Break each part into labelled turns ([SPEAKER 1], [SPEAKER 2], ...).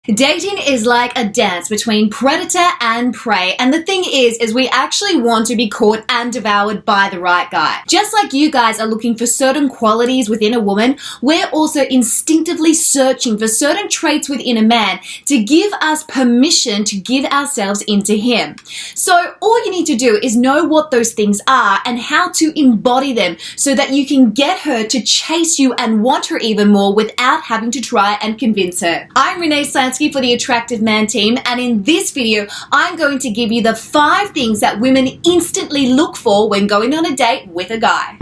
[SPEAKER 1] Dating is like a dance between predator and prey, and the thing is we actually want to be caught and devoured by the right guy. Just like you guys are looking for certain qualities within a woman, we're also instinctively searching for certain traits within a man to give us permission to give ourselves into him. So all you need to do is know what those things are and how to embody them so that you can get her to chase you and want her even more without having to try and convince her. I'm Renee Slansky for the Attractive Man team, and in this video I'm going to give you the 5 things that women instantly look for when going on a date with a guy.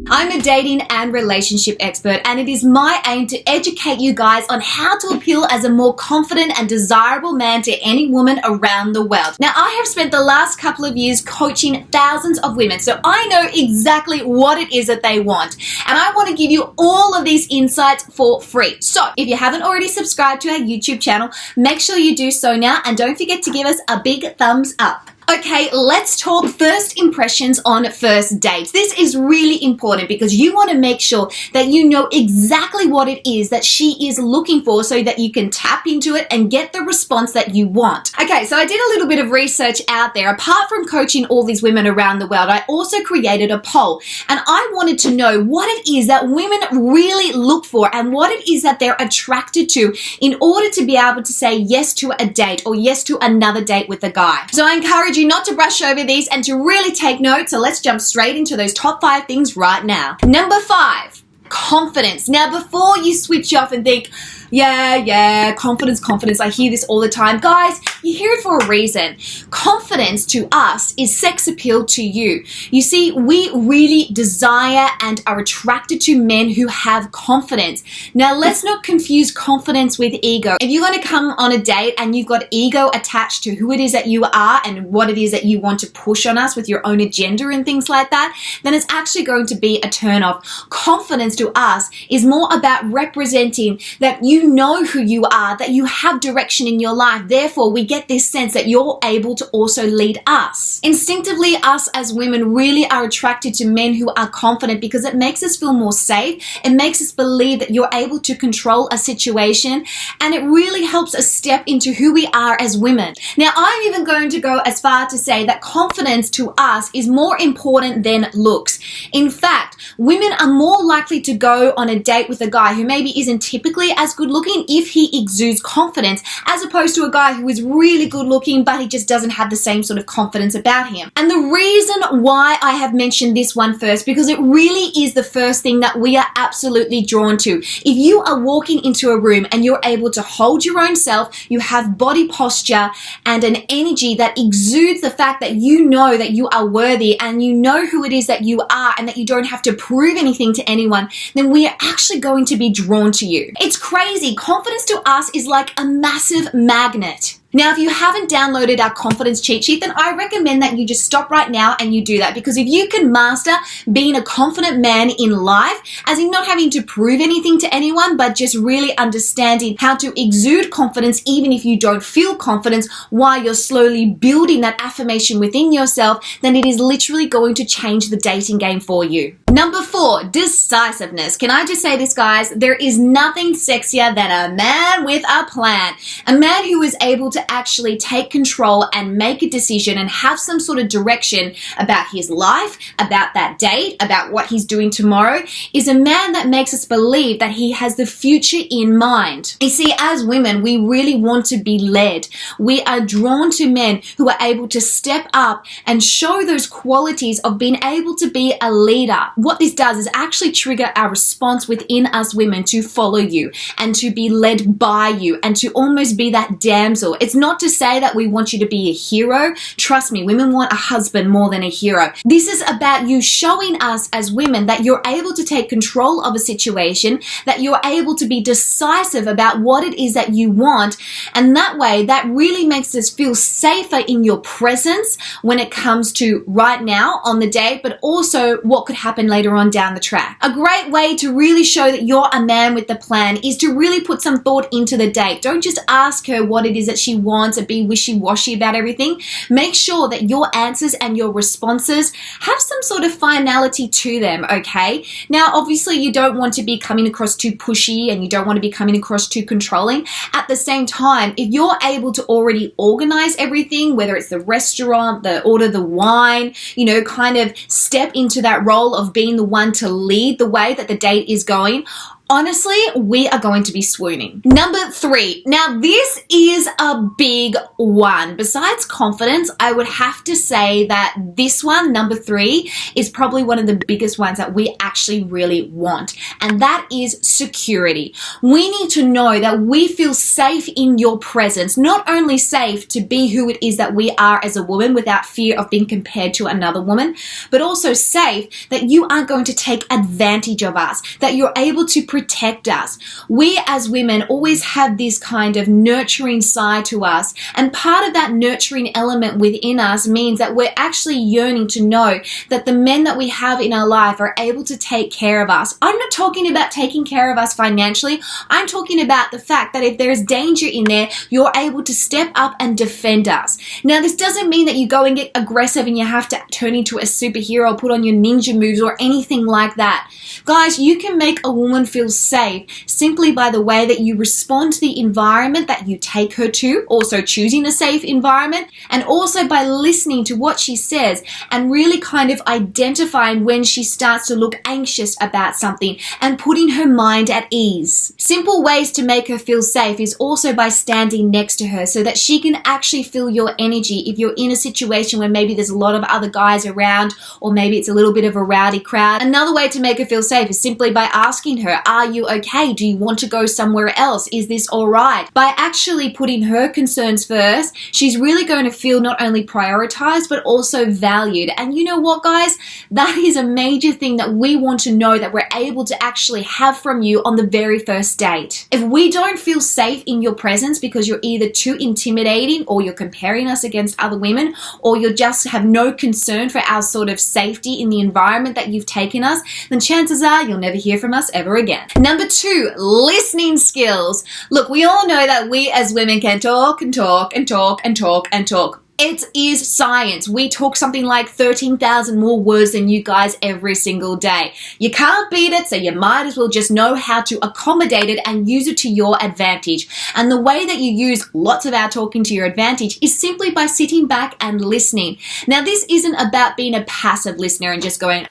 [SPEAKER 1] I'm a dating and relationship expert, and it is my aim to educate you guys on how to appeal as a more confident and desirable man to any woman around the world. Now, I have spent the last couple of years coaching thousands of women, so I know exactly what it is that they want, and I want to give you all of these insights for free. So if you haven't already subscribed to our YouTube channel, make sure you do so now, and don't forget to give us a big thumbs up. Okay, let's talk first impressions on first dates. This is really important because you want to make sure that you know exactly what it is that she is looking for so that you can tap into it and get the response that you want. Okay, so I did a little bit of research out there. Apart from coaching all these women around the world, I also created a poll, and I wanted to know what it is that women really look for and what it is that they're attracted to in order to be able to say yes to a date or yes to another date with a guy. So I encourage you not to brush over these and to really take notes. So let's jump straight into those top 5 things right now. Number 5, confidence. Now, before you switch off and think, confidence, I hear this all the time. Guys, you hear it for a reason. Confidence to us is sex appeal to you. You see, we really desire and are attracted to men who have confidence. Now, let's not confuse confidence with ego. If you're going to come on a date and you've got ego attached to who it is that you are and what it is that you want to push on us with your own agenda and things like that, then it's actually going to be a turn off. Confidence to us is more about representing that you know who you are, that you have direction in your life. Therefore, we get this sense that you're able to also lead us. Instinctively, us as women really are attracted to men who are confident because it makes us feel more safe. It makes us believe that you're able to control a situation, and it really helps us step into who we are as women. Now, I'm even going to go as far to say that confidence to us is more important than looks. In fact, women are more likely to go on a date with a guy who maybe isn't typically as good looking if he exudes confidence, as opposed to a guy who is really good looking but he just doesn't have the same sort of confidence about him. And the reason why I have mentioned this one first, because it really is the first thing that we are absolutely drawn to. If you are walking into a room and you're able to hold your own self, you have body posture and an energy that exudes the fact that you know that you are worthy and you know who it is that you are and that you don't have to prove anything to anyone, then we are actually going to be drawn to you. It's crazy. Confidence to us is like a massive magnet. Now, if you haven't downloaded our confidence cheat sheet, then I recommend that you just stop right now and you do that, because if you can master being a confident man in life, as in not having to prove anything to anyone, but just really understanding how to exude confidence even if you don't feel confidence while you're slowly building that affirmation within yourself, then it is literally going to change the dating game for you. Number 4, decisiveness. Can I just say this, guys? There is nothing sexier than a man with a plan. A man who is able to actually take control and make a decision and have some sort of direction about his life, about that date, about what he's doing tomorrow, is a man that makes us believe that he has the future in mind. You see, as women, we really want to be led. We are drawn to men who are able to step up and show those qualities of being able to be a leader. What this does is actually trigger our response within us women to follow you and to be led by you and to almost be that damsel. It's not to say that we want you to be a hero. Trust me, women want a husband more than a hero. This is about you showing us as women that you're able to take control of a situation, that you're able to be decisive about what it is that you want, and that way, that really makes us feel safer in your presence when it comes to right now on the date, but also what could happen happen later on down the track. A great way to really show that you're a man with the plan is to really put some thought into the date. Don't just ask her what it is that she wants and be wishy-washy about everything. Make sure that your answers and your responses have some sort of finality to them, okay? Now, obviously, you don't want to be coming across too pushy and you don't want to be coming across too controlling. At the same time, if you're able to already organize everything, whether it's the restaurant, the order the wine, you know, kind of step into that role of being the one to lead the way that the date is going, honestly, we are going to be swooning. Number 3. Now, this is a big one. Besides confidence, I would have to say that this one, number 3, is probably one of the biggest ones that we actually really want. And that is security. We need to know that we feel safe in your presence. Not only safe to be who it is that we are as a woman without fear of being compared to another woman, but also safe that you aren't going to take advantage of us, that you're able to protect us. We as women always have this kind of nurturing side to us, and part of that nurturing element within us means that we're actually yearning to know that the men that we have in our life are able to take care of us. I'm not talking about taking care of us financially. I'm talking about the fact that if there's danger in there, you're able to step up and defend us. Now, this doesn't mean that you go and get aggressive and you have to turn into a superhero, put on your ninja moves or anything like that. Guys, you can make a woman feel safe simply by the way that you respond to the environment that you take her to, also choosing a safe environment, and also by listening to what she says and really kind of identifying when she starts to look anxious about something and putting her mind at ease. Simple ways to make her feel safe is also by standing next to her so that she can actually feel your energy if you're in a situation where maybe there's a lot of other guys around or maybe it's a little bit of a rowdy crowd. Another way to make her feel safe is simply by asking her, are you okay? Do you want to go somewhere else? Is this all right? By actually putting her concerns first, she's really going to feel not only prioritized, but also valued. And you know what, guys? That is a major thing that we want to know that we're able to actually have from you on the very first date. If we don't feel safe in your presence because you're either too intimidating or you're comparing us against other women or you just have no concern for our sort of safety in the environment that you've taken us, then chances are you'll never hear from us ever again. Number 2, listening skills. Look, we all know that we as women can talk and talk and talk and talk and talk. It is science. We talk something like 13,000 more words than you guys every single day. You can't beat it, so you might as well just know how to accommodate it and use it to your advantage. And the way that you use lots of our talking to your advantage is simply by sitting back and listening. Now, this isn't about being a passive listener and just going,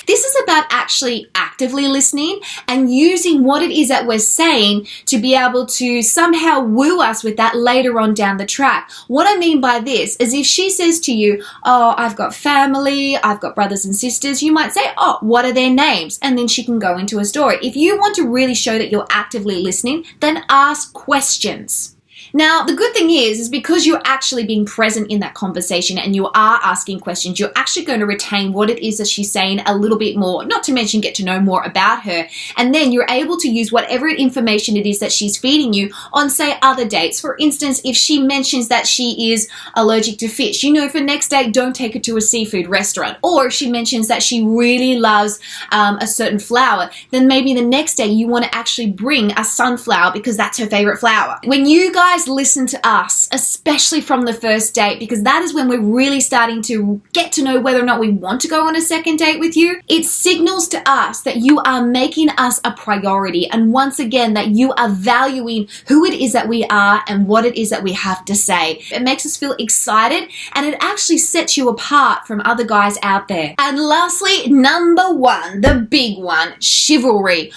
[SPEAKER 1] this is about actually actively listening and using what it is that we're saying to be able to somehow woo us with that later on down the track. What I mean by this is if she says to you, oh, I've got family, I've got brothers and sisters, you might say, oh, what are their names? And then she can go into a story. If you want to really show that you're actively listening, then ask questions. Now, the good thing is because you're actually being present in that conversation and you are asking questions, you're actually going to retain what it is that she's saying a little bit more, not to mention get to know more about her. And then you're able to use whatever information it is that she's feeding you on, say, other dates. For instance, if she mentions that she is allergic to fish, you know, for next date, don't take her to a seafood restaurant. Or if she mentions that she really loves a certain flower, then maybe the next day you want to actually bring a sunflower because that's her favorite flower. When you guys listen to us, especially from the first date, because that is when we're really starting to get to know whether or not we want to go on a second date with you. It signals to us that you are making us a priority, and once again that you are valuing who it is that we are and what it is that we have to say. It makes us feel excited and it actually sets you apart from other guys out there. And lastly, number 1, the big one, chivalry.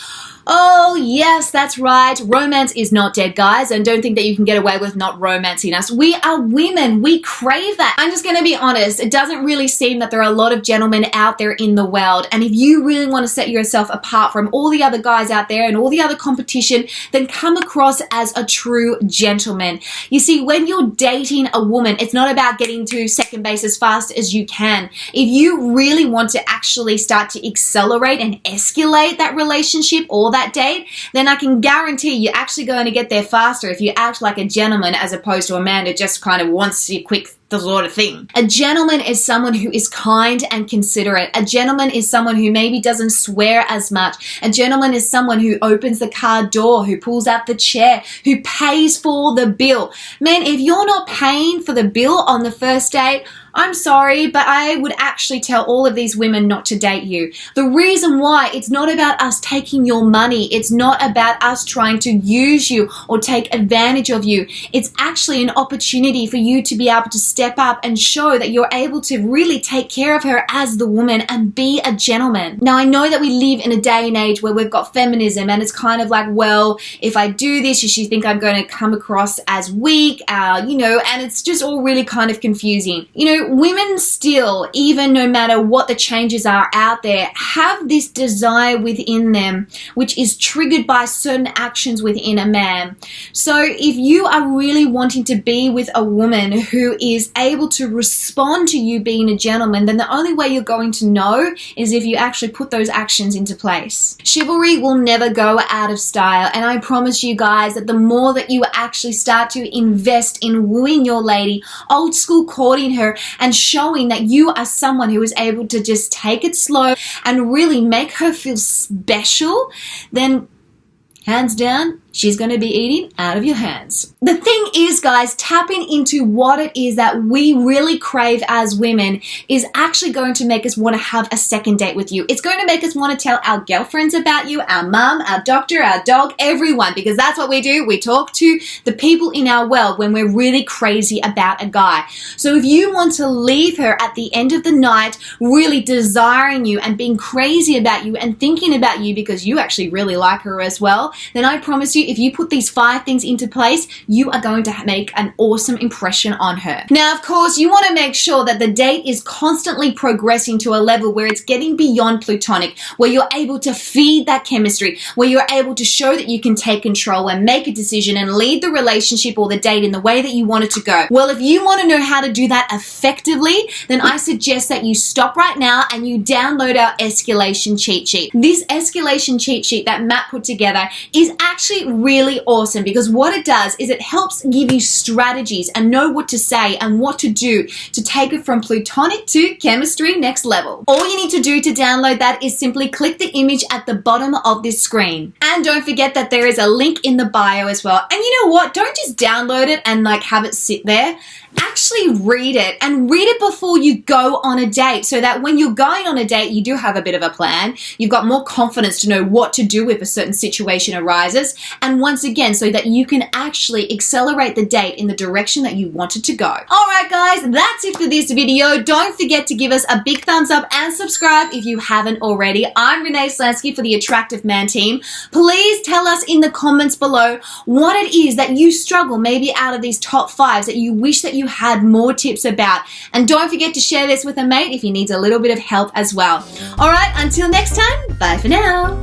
[SPEAKER 1] Oh, yes, that's right. Romance is not dead, guys, and don't think that you can get away with not romancing us. We are women. We crave that. I'm just going to be honest. It doesn't really seem that there are a lot of gentlemen out there in the world, and if you really want to set yourself apart from all the other guys out there and all the other competition, then come across as a true gentleman. You see, when you're dating a woman, it's not about getting to second base as fast as you can. If you really want to actually start to accelerate and escalate that relationship or that date, then I can guarantee you're actually going to get there faster if you act like a gentleman as opposed to a man who just kind of wants your quick the sort of thing. A gentleman is someone who is kind and considerate. A gentleman is someone who maybe doesn't swear as much. A gentleman is someone who opens the car door, who pulls out the chair, who pays for the bill. Man, if you're not paying for the bill on the first date, I'm sorry, but I would actually tell all of these women not to date you. The reason why, it's not about us taking your money. It's not about us trying to use you or take advantage of you. It's actually an opportunity for you to be able to step up and show that you're able to really take care of her as the woman and be a gentleman. Now, I know that we live in a day and age where we've got feminism, and it's kind of like, well, if I do this, does she think I'm going to come across as weak? And it's just all really kind of confusing. Women still, even no matter what the changes are out there, have this desire within them, which is triggered by certain actions within a man. So if you are really wanting to be with a woman who is able to respond to you being a gentleman, then the only way you're going to know is if you actually put those actions into place. Chivalry will never go out of style, and I promise you guys that the more that you actually start to invest in wooing your lady, old school courting her, and showing that you are someone who is able to just take it slow and really make her feel special, then hands down, she's going to be eating out of your hands. The thing is, guys, tapping into what it is that we really crave as women is actually going to make us want to have a second date with you. It's going to make us want to tell our girlfriends about you, our mum, our doctor, our dog, everyone, because that's what we do. We talk to the people in our world when we're really crazy about a guy. So if you want to leave her at the end of the night really desiring you and being crazy about you and thinking about you because you actually really like her as well, then I promise you, if you put these 5 things into place, you are going to make an awesome impression on her. Now, of course, you want to make sure that the date is constantly progressing to a level where it's getting beyond platonic, where you're able to feed that chemistry, where you're able to show that you can take control and make a decision and lead the relationship or the date in the way that you want it to go. Well, if you want to know how to do that effectively, then I suggest that you stop right now and you download our escalation cheat sheet. This escalation cheat sheet that Matt put together is actually really awesome, because what it does is it helps give you strategies and know what to say and what to do to take it from platonic to chemistry next level. All you need to do to download that is simply click the image at the bottom of this screen. And don't forget that there is a link in the bio as well. And you know what? Don't just download it and have it sit there. Actually read it, and read it before you go on a date, so that when you're going on a date, you do have a bit of a plan. You've got more confidence to know what to do if a certain situation arises. And once again, so that you can actually accelerate the date in the direction that you want it to go. Alright guys, that's it for this video. Don't forget to give us a big thumbs up and subscribe if you haven't already. I'm Renee Slansky for the Attractive Man team. Please tell us in the comments below what it is that you struggle, maybe out of these top 5s, that you wish that you had more tips about. And don't forget to share this with a mate if he needs a little bit of help as well. Alright, until next time, bye for now.